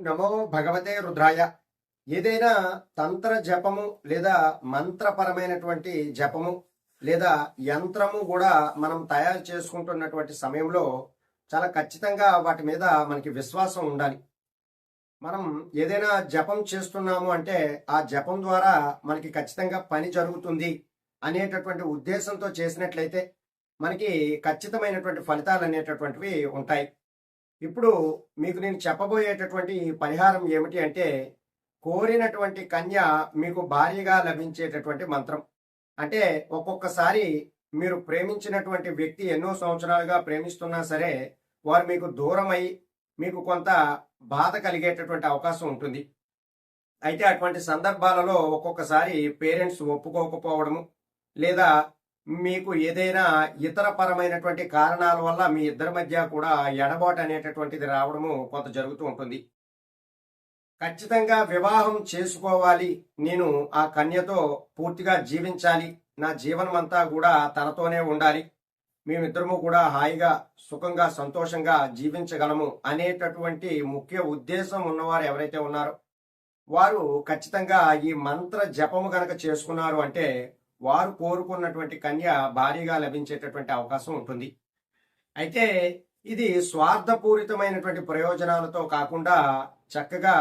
నమో భగవతే రుద్రాయ. ఏదైనా తంత్ర జపము లేదా మంత్రపరమైనటువంటి జపము లేదా యంత్రము కూడా మనం తయారు చేసుకుంటున్నటువంటి సమయంలో చాలా ఖచ్చితంగా వాటి మీద మనకి విశ్వాసం ఉండాలి. మనం ఏదైనా జపం చేస్తున్నాము అంటే ఆ జపం ద్వారా మనకి ఖచ్చితంగా పని జరుగుతుంది అనేటటువంటి ఉద్దేశంతో చేసినట్లయితే మనకి ఖచ్చితమైనటువంటి ఫలితాలు అనేటటువంటివి ఉంటాయి. ఇప్పుడు మీకు నేను చెప్పబోయేటటువంటి పరిహారం ఏమిటి అంటే, కోరినటువంటి కన్య మీకు భార్యగా లభించేటటువంటి మంత్రం. అంటే ఒక్కొక్కసారి మీరు ప్రేమించినటువంటి వ్యక్తి ఎన్నో సంవత్సరాలుగా ప్రేమిస్తున్నా సరే వారు మీకు దూరమై మీకు కొంత బాధ కలిగేటటువంటి అవకాశం ఉంటుంది. అయితే అటువంటి సందర్భాలలో ఒక్కొక్కసారి పేరెంట్స్ ఒప్పుకోకపోవడము లేదా మీకు ఏదైనా ఇతర పరమైనటువంటి కారణాల వల్ల మీ ఇద్దరి మధ్య కూడా ఎడబాటు అనేటటువంటిది రావడము కొంత జరుగుతూ ఉంటుంది. ఖచ్చితంగా వివాహం చేసుకోవాలి, నేను ఆ కన్యతో పూర్తిగా జీవించాలి, నా జీవనం అంతా కూడా తనతోనే ఉండాలి, మేమిద్దరము కూడా హాయిగా సుఖంగా సంతోషంగా జీవించగలము అనేటటువంటి ముఖ్య ఉద్దేశం ఉన్నవారు ఎవరైతే ఉన్నారో వారు ఖచ్చితంగా ఈ మంత్ర జపము గనక చేసుకున్నారు అంటే వారు కోరుకున్నటువంటి కన్య భారీగా లభించేటటువంటి అవకాశం ఉంటుంది. అయితే ఇది స్వార్థపూరితమైనటువంటి ప్రయోజనాలతో కాకుండా చక్కగా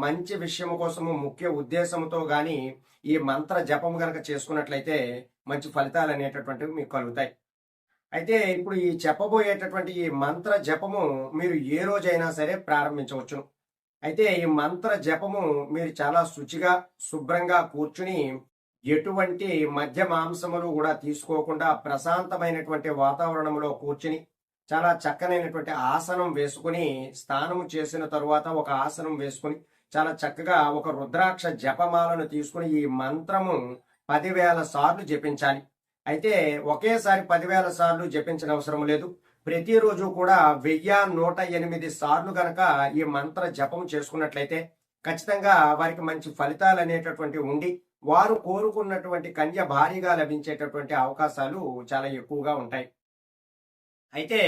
మంచి విషయం కోసము ముఖ్య ఉద్దేశంతో గాని ఈ మంత్ర జపం గనక చేసుకున్నట్లయితే మంచి ఫలితాలు అనేటటువంటివి మీకు కలుగుతాయి. అయితే ఇప్పుడు ఈ చెప్పబోయేటటువంటి ఈ మంత్ర జపము మీరు ఏ రోజైనా సరే ప్రారంభించవచ్చును. అయితే ఈ మంత్ర జపము మీరు చాలా శుచిగా శుభ్రంగా కూర్చుని ఎటువంటి మధ్య మాంసములు కూడా తీసుకోకుండా ప్రశాంతమైనటువంటి వాతావరణంలో కూర్చుని చాలా చక్కనైనటువంటి ఆసనం వేసుకుని స్నానము చేసిన తరువాత ఒక ఆసనం వేసుకుని చాలా చక్కగా ఒక రుద్రాక్ష జపమాలను తీసుకుని ఈ మంత్రము 10,000 సార్లు జపించాలి. అయితే ఒకేసారి 10,000 సార్లు జపించిన అవసరం లేదు. ప్రతిరోజు కూడా 1108 సార్లు గనక ఈ మంత్ర జపం చేసుకున్నట్లయితే ఖచ్చితంగా వారికి మంచి ఫలితాలు అనేటటువంటి ఉండి వారు కోరుకున్నటువంటి కన్య భారీగా లభించేటటువంటి అవకాశాలు చాలా ఎక్కువగా ఉంటాయి. అయితే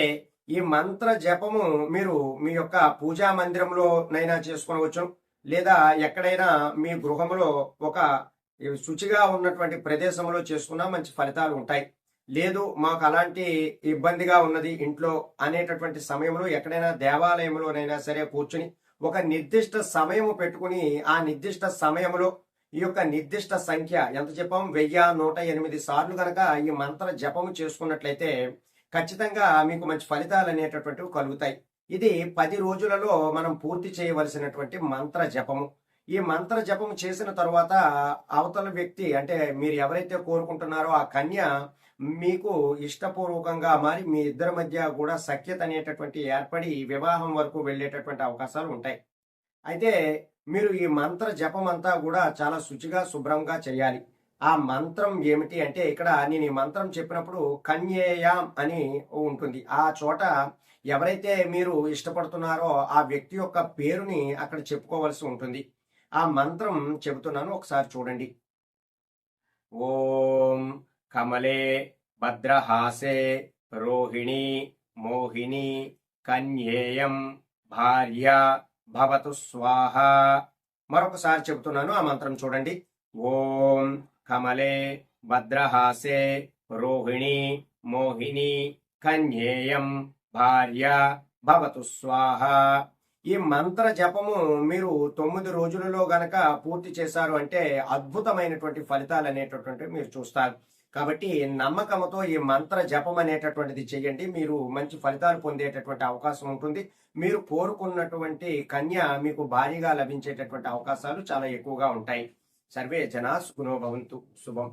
ఈ మంత్ర జపము మీరు మీ యొక్క పూజా మందిరంలోనైనా చేసుకోవచ్చు, లేదా ఎక్కడైనా మీ గృహంలో ఒక శుచిగా ఉన్నటువంటి ప్రదేశంలో చేసుకున్నా మంచి ఫలితాలు ఉంటాయి. లేదు మాకు అలాంటి ఇబ్బందిగా ఉన్నది ఇంట్లో అనేటటువంటి సమయంలో ఎక్కడైనా దేవాలయంలోనైనా సరే కూర్చుని ఒక నిర్దిష్ట సమయము పెట్టుకుని ఆ నిర్దిష్ట సమయంలో ఈ యొక్క నిర్దిష్ట సంఖ్య ఎంత చెప్పాం 1108 సార్లు కనుక ఈ మంత్ర జపము చేసుకున్నట్లయితే ఖచ్చితంగా మీకు మంచి ఫలితాలు అనేటటువంటివి కలుగుతాయి. ఇది 10 రోజులలో మనం పూర్తి చేయవలసినటువంటి మంత్ర జపము. ఈ మంత్ర జపం చేసిన తరువాత అవతల వ్యక్తి అంటే మీరు ఎవరైతే కోరుకుంటున్నారో ఆ కన్య మీకు ఇష్టపూర్వకంగా మారి మీ ఇద్దరి మధ్య కూడా సఖ్యత అనేటటువంటి ఏర్పడి వివాహం వరకు వెళ్ళేటటువంటి అవకాశాలు ఉంటాయి. అయితే మీరు ఈ మంత్ర జపం అంతా కూడా చాలా శుచిగా శుభ్రంగా చేయాలి. ఆ మంత్రం ఏమిటి అంటే ఇక్కడ నేను ఈ మంత్రం చెప్పినప్పుడు కన్యేయాం అని ఉంటుంది. ఆ చోట ఎవరైతే మీరు ఇష్టపడుతున్నారో ఆ వ్యక్తి యొక్క పేరుని అక్కడ చెప్పుకోవాల్సి ఉంటుంది. ఆ మంత్రం చెబుతున్నాను, ఒకసారి చూడండి. ఓం కమలే భద్రహాసే రోహిణి మోహిని కన్యేయం భార్య భవతు స్వాహ. మరొకసారి చెబుతున్నాను, ఆ మంత్రం చూడండి. ఓం కమలే భద్రహాసే రోహిణి మోహిని కన్యేయం భార్య భవతు స్వాహ. ఈ మంత్ర జపము మీరు 9 రోజులలో గనక పూర్తి చేశారు అంటే అద్భుతమైనటువంటి ఫలితాలు అనేటటువంటివి మీరు చూస్తారు. కాబట్టి నమ్మకంతో ఈ మంత్ర జపం అనేటటువంటిది చేయండి, మీరు మంచి ఫలితాలు పొందేటటువంటి అవకాశం ఉంటుంది. మీరు కోరుకున్నటువంటి కన్య మీకు భారీగా లభించేటటువంటి అవకాశాలు చాలా ఎక్కువగా ఉంటాయి. సర్వే జనా సుఖినో భవంతు. శుభం.